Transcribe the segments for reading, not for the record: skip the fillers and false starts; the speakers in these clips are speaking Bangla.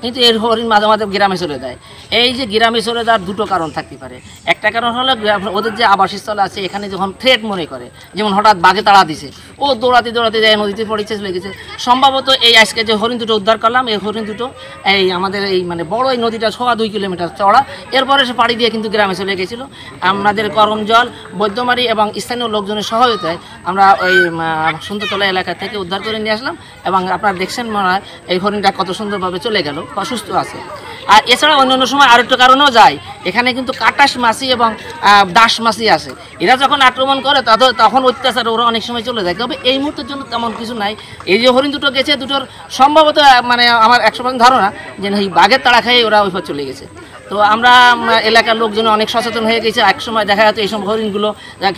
কিন্তু এর হরিণ মাঝে মাঝে গ্রামে চলে যায়। এই যে গ্রামে চলে যাওয়ার দুটো কারণ থাকতে পারে। একটা কারণ হলো ওদের যে আবাসস্থল আছে এখানে যখন থ্রেট মনে করে, যেমন হঠাৎ বাঘে তাড়া দিছে, ও দৌড়াতে দৌড়াতে যায় নদীতে পড়েছে চলে গেছে। সম্ভবত এই আজকে যে হরিণ দুটো উদ্ধার করলাম, এই হরিণ দুটো এই আমাদের এই মানে বড় এই নদীটা 2.5 কিলোমিটার চওড়া, এরপরে সে পাড়ি দিয়ে কিন্তু গ্রামে চলে গেছিলো। আমাদের করমজল, বৈদ্যমারি এবং স্থানীয় লোকজনের সহায়তায় আমরা ওই সুন্দরতলা এলাকা থেকে উদ্ধার করে নিয়ে আসলাম। এবং আপনারা দেখছেন মনে হয় এই হরিণটা কত সুন্দরভাবে চলে গেল, সুস্থ আছে। আর এছাড়া অন্যান্য সময় আরেকটা কারণেও যায়, এখানে কিন্তু কাটাস মাছি এবং দাস মাছি আছে। এরা যখন আক্রমণ করে তখন অত্যাচার ওরা অনেক সময় চলে যায়। তবে এই মুহূর্তের জন্য তেমন কিছু নাই। এই যে হরিণ দুটো গেছে, দুটোর সম্ভবত মানে আমার 100% ধারণা যে এই বাঘের তাড়া খেয়ে ওরা ওইভাবে চলে গেছে। তো আমরা এলাকার লোকজন অনেক সচেতন হয়ে গেছে। এক সময় দেখা যেত এইসব হরিণগুলো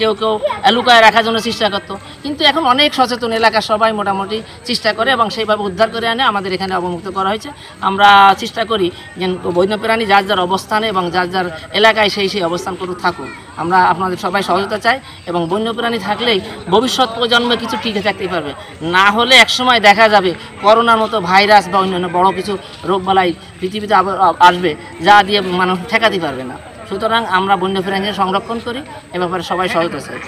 কেউ কেউ লুকায় রাখার জন্য চেষ্টা করতো, কিন্তু এখন অনেক সচেতন এলাকার সবাই মোটামুটি চেষ্টা করে এবং সেইভাবে উদ্ধার করে আনে আমাদের এখানে অবমুক্ত করা হয়েছে। আমরা চেষ্টা করি যে বন্যপ্রাণী যার যার অবস্থানে এবং যার যার এলাকায় সেই অবস্থান করে থাকুক। আমরা আপনাদের সবাই সহযোগিতা চাই এবং বন্যপ্রাণী থাকলেই ভবিষ্যৎ প্রজন্মে কিছু টিকে থাকতে পারবে। না হলে একসময় দেখা যাবে করোনার মতো ভাইরাস বা অন্যান্য বড় কিছু রোগবালাই পৃথিবীতে আসবে, যা দিয়ে মানুষ ঠেকাতে পারবে না। সুতরাং আমরা বন্যপ্রাণীকে সংরক্ষণ করি, এ ব্যাপারে সবাই সহযোগিতা চাই।